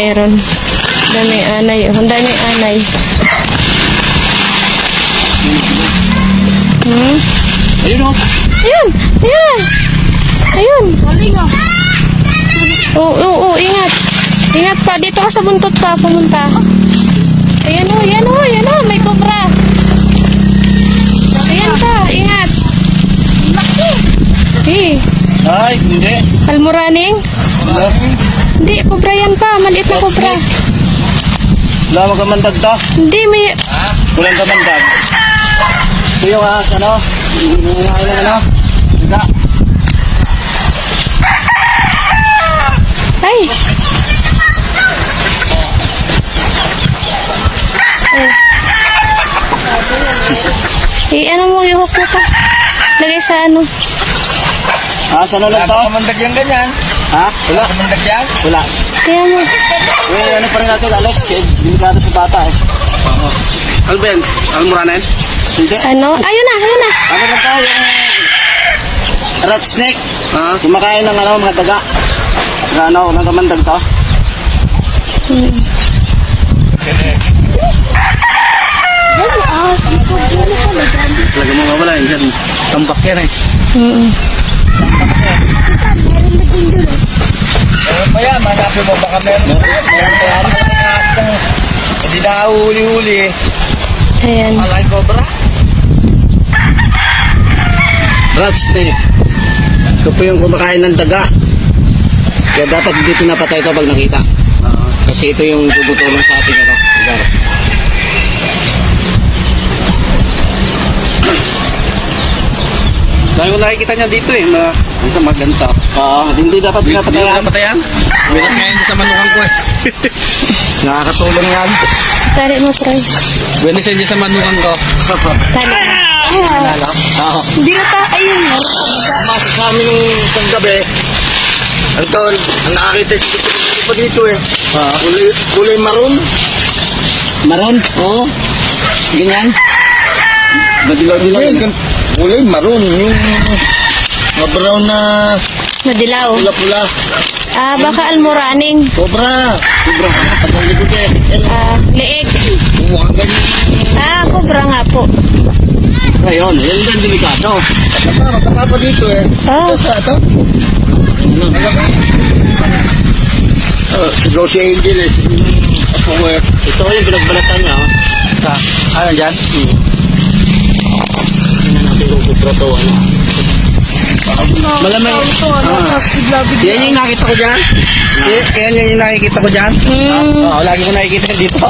mayroon. Daming anay. Ang daming anay. Ayun o. Ayun! Ayun! Ayun! Oo, ingat. Ingat pa. Dito ka sa buntot pa. Pumunta. Ayan o, yan o, yan o. May cobra. Ayan ka, ingat. Eh, Ay, hindi. almoraning? Wala. Hindi, cobra yan pa. Maliit na cobra. Wala magkamandag to. Hindi, may... Walang kamandag. Ito yung ano? Yung ano? Diba? Ay! Ano mo, ihok mo pa. Lagay sa ano. Saan ulit to? Kamandag yan ganyan. Ha? Wala. Kamandag yan. Wala. Kaya mo. Ano pa rin natin, alas, delikado sa bata eh. Ano ba yan? Almoranen? Hindi. Ano? Ayun na, ayun na. Ano ba to? Yung rat snake. Kumakain ng ano, mga daga. Ano, ng kamandag to? Talaga mo mawala yun dyan. Tambak yan eh. Meron pa yan. Manapin mo baka meron. Meron pa yan. Hindi na huli-huli. Ayan. Malay cobra. Rat snake. Ito po yung kumakain ng daga. Kaya dapat hindi pinapatay ito pag nakita. Kasi ito yung tutulong sa ating ano, lugar. Dahil ko nakikita niya dito eh, sa maganda. Hindi dapat pinapatayan. Patayan? Bilas nga yun sa manukan ko eh. Nakakatulong yan. Tari mo, Troy. Buenas yan sa manukan ko. Tari. Oo. Hindi na ta. Ayun. Masa sa amin nung isang gabi. Anton, ang nakakita pa dito eh. Kulay maroon. Maron? Oo. Ganyan? Madilaw-dilaw yan. Kulay maroon. Yung brown na Madilaw. pula-pula. Baka almoraning. Cobra. Cobra. Pagkali ko eh. Liig. Umuha ganyan. Cobra nga po. Ayun, yan din delikado. Matapa pa dito eh. Ito? Sigaw si Angel eh. Ako eh. Ito yung pinagbalatan niya. Ano dyan? Yan natin yung kuproto. Malamang. Yan yung nakita ko dyan? Yan yung nakikita ko dyan? Oo, lagi ko nakikita dito.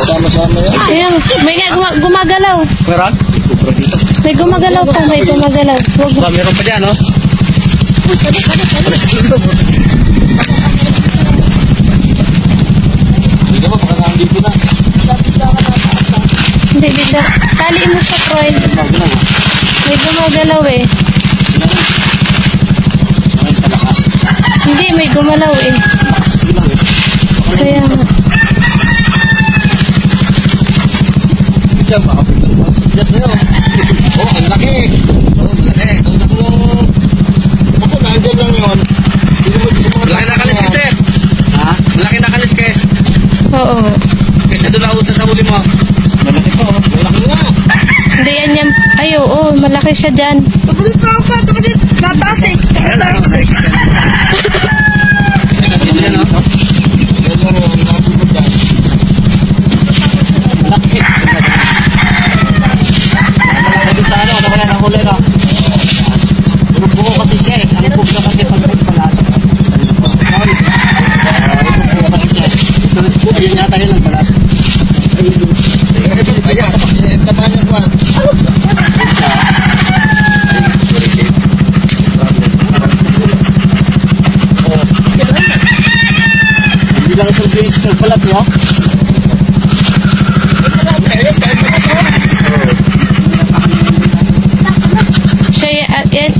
Sama-sama yan. Ayan. May gumagalaw. Meron? Kupro dito. May gumagalaw pa. May gumagalaw. Huwag mo. Meron pa dyan, no? Hindi mo, baka nandito na. Hindi, bigla. Tali mo siya, Troy. May gumagalaw eh. Hindi, may gumalaw eh. Kaya nga. Diyan, makapitang pansin sa'yo. Oh, ang laki. Oh, ang laki. Ang laki ng... Ako, nandyan lang yun. Malaki na kaliskis eh. Ha? Malaki na kaliskis. Oo nga. Kasi doon ako sa huli mo. Malaki to. Malaki nga. Hindi yan yan. Ay, oo. Malaki siya dyan. Kapalit pa ako. Kapalit. Tataas eh. Hindi yan, no? Ganyan rin. Nakapit mo dyan. Malaki. Malaki sa ano kaya nahuli, no? Buko kasi siya eh. Ang buko na kasi pag nagpalat. Buko kasi siya eh. Ayun yata yun ang balat. Ayan. Tamaan niya ko. Hindi lang isang bilis nagpalat, no? Siya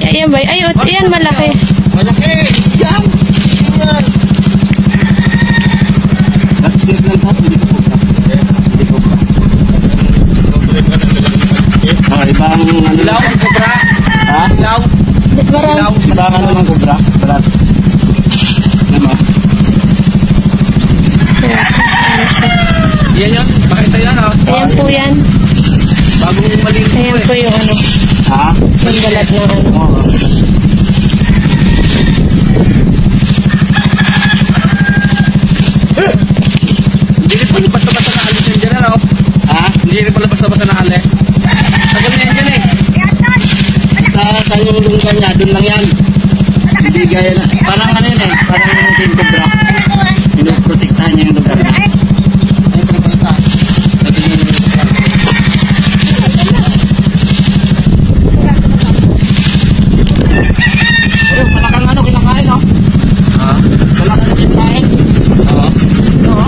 yan ba? Ay, yan malaki. Malaki. Yan. Yan. Nag-snake lang po. Hindi ko pa. Hindi ko pa. Ibang ano Ilaw ang kubra. Ha? Ilaw. Marami. Ibang ano ng kubra? Balat. Naman. Yan yan. Pakita yan ha. Ayan po yan. Bagong malinis po Ayan eh. po yung ano, Ha? yung balat ng ano. Oo. Hindi rin pala basta-basta naalis yan dyan ano. Ha? Hindi rin pala basta-basta naalis. Tagal na yan dyan eh. Sa yung lunggan niya, dun lang yan. Hindi gaya na. Parang ano yun eh. Parang yung team cobra. Pinoprotektahan niya yung lugar niya. Ay, pala pala saan. Tagal na yung Pero palakang ano, kinakain no? Ha? Palakang kinakain. Oo. Oo.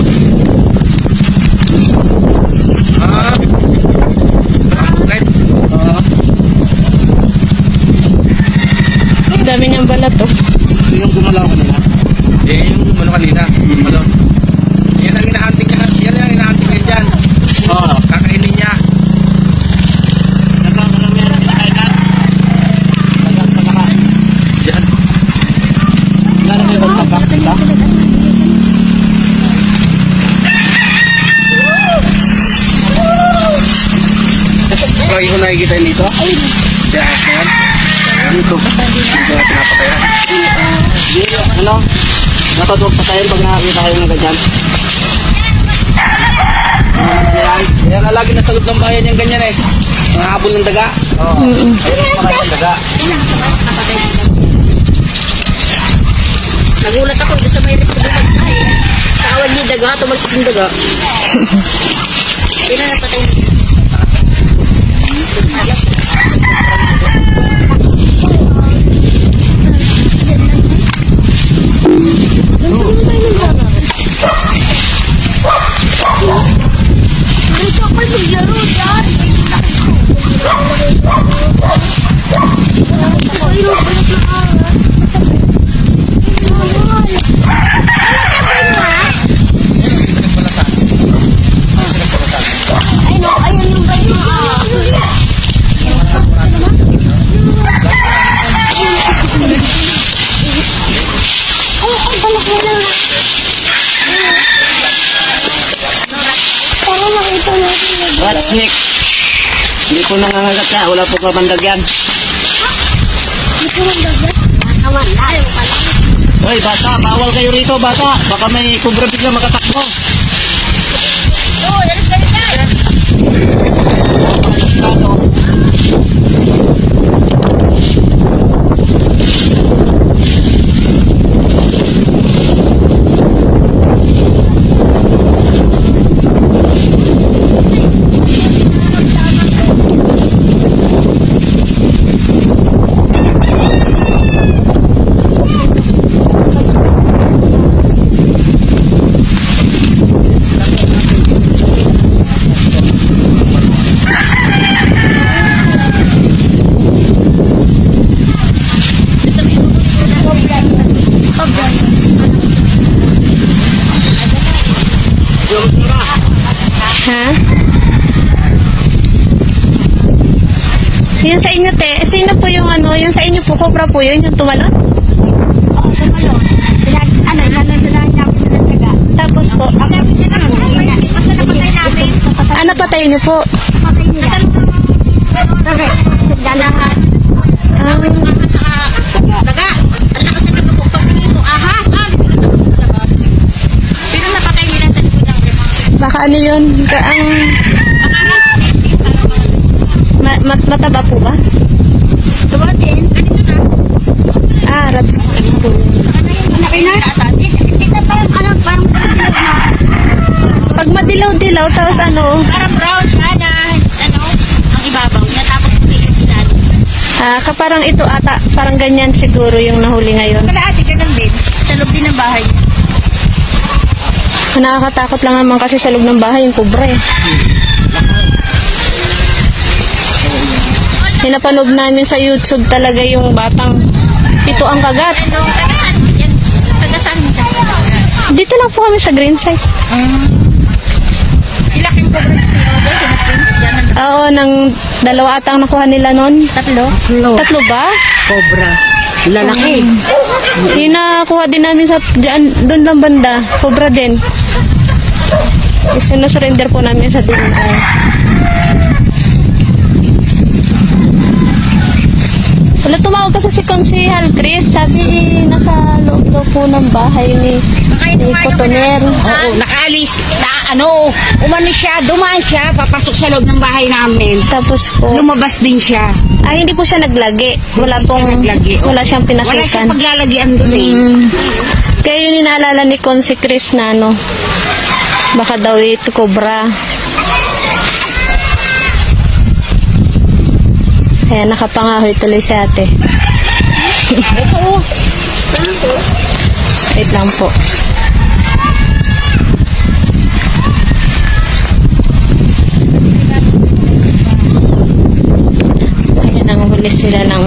Ah. Bakit? Oo. Ang dami niyang balat oh. Ito yung gumalaw kanina. Eh, yung ano kanina. Ano? Yan ang inahanting niya. Yan ang inahanting niya dyan. Oo. Kakainin niya. Nagkakaroon yan, kinakain na. Palaka. Dyan. Wala na may kontak ba? Diba? Lagi ko nakikita yun dito. Yan. Yan. Dito. Dito na pinapatayan. Hindi, ano? Natutog pa tayo pag nakakita kayo ng ganyan. Yan. Kaya nga lagi nasa loob ng bayan yung ganyan eh. Nangahabol ng daga. Oo. Ayun, maraming daga. Nagulat ako doon sa may risk na magsay. Kaawad niya daga, tumalsik yung daga. Hindi na napatay. Gusto ko maglaro dyan. Ayun, balat na arat. Ayun yung balat na arat. Ay, balak mo na. Para makita natin yung Rat snake. Hindi po nangangagat ka. Wala po kapandag yan. dito ng dagat. Naman, ayaw pala. Hoy, bata. Bawal kayo rito, bata. Baka may kubra bigla makatakbo. Oo, yan sa ganyan. Ha? Yung sa inyo, te. Sino po yung ano? Yung sa inyo po, cobra po yun? Yung tumalon? Oo, tumalon. Inano sila, hinapos sila ng dagat. Tapos po, Hinapos sila ng dagat. Basta napatay namin. napatay niyo po? Patay nila. Sabi, dalahan. Ah, Daga, ang lakas na nagpupukpok dito. Ahas, Pero napatay nila sa likod ng rima. baka ano yun? Ang Ahas, mataba po ba? Dumating. Ah, rats. Malaki na. Hindi na parang madilaw na. Pag madilaw-dilaw, tapos ano, parang brown siya na, ang ibabaw niya. Tapos puti yung ilalim. parang ito ata, parang ganyan siguro yung nahuli ngayon. Kalahati ka lang din. Sa loob din ng bahay. Nakakatakot lang naman kasi sa loob ng bahay yung kubra eh. Pinapanood namin sa YouTube talaga yung batang 7 ang kagat. Ano, tagasan yan. Tagasan ka. Dito lang po kami sa green site. Sila Kim Cobra na pinagawa. Sila Prince. Yan ang Oo, ng 2 atang nakuha nila nun. 3. 3 ba? Cobra. Lalaki. Yung nakuha din namin sa, doon lang banda. Cobra din. Isinusurrender po namin sa DNR. Wala, tumawag kasi si Konsehal Chris. Sabi, nasa loob daw po ng bahay ni Cotoner. Oo, nakaalis. Umano siya, dumaan siya, papasok sa loob ng bahay namin. Tapos po, Lumabas din siya. hindi po siya naglagi. Wala pong, naglagi. wala siyang Wala siyang pinasukan. paglalagyan doon eh. Kaya yun inaalala ni Consi Chris na baka daw ito cobra. Kaya nakapangahoy tuloy si ate. Wait lang po. Ayan, ang huli sila ng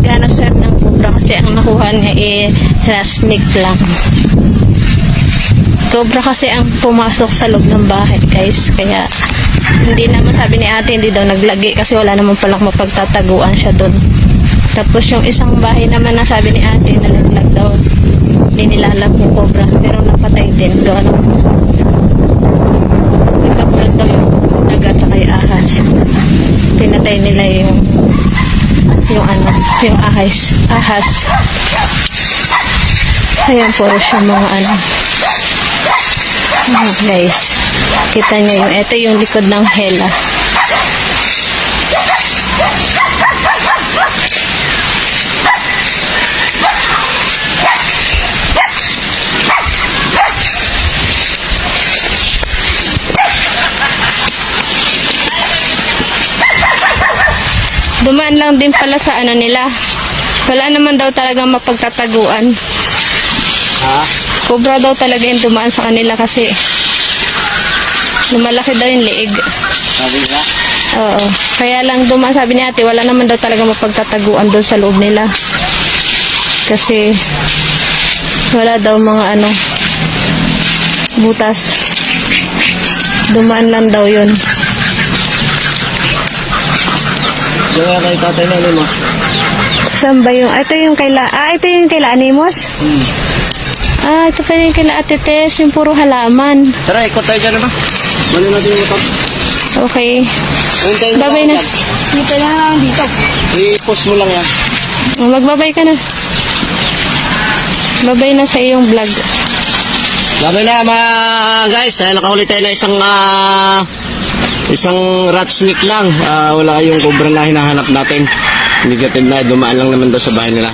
ganap sir ng cobra kasi ang nakuha niya snake lang. Cobra kasi ang pumasok sa loob ng bahay, guys. Kaya hindi naman, sabi ni ate, hindi daw naglagi kasi wala naman palang mapagtataguan siya doon. Tapos yung isang bahay naman na sabi ni ate, nalaglag daw, hindi nilalap yung cobra, pero napatay din doon. Nalaglag daw yung dagat sa kay ahas. Pinatay nila yung ahas. Ayan po siya mga guys, kita nyo ito yung likod ng hela. Dumaan lang din pala sa nila. Wala naman daw talagang mapagtataguan. Cobra daw talaga yung dumaan sa kanila kasi lumalaki daw yung liig. Sabi nila. Oo. Kaya lang dumaan, sabi ni ate, wala naman daw talaga mapagtataguan doon sa loob nila. Kasi wala daw mga butas. Dumaan lang daw yun. Kaya kay tatay na mo. Saan ba yung, ito yung ito yung kaila Animos? Ito pa yung kaila Ate Tess, yung puro halaman. Tara, ikot tayo dyan ba? Mali natin yung motor. Okay. Hintayin mo Babay lang na. dyan. Dito na lang dito. I-post mo lang yan. Magbabay ka na. Babay na sa iyong vlog. Sabi na mga guys, nakahuli tayo na isang rat snake lang. Wala yung cobra na hinahanap natin. Negative na, dumaan lang naman daw sa bahay nila.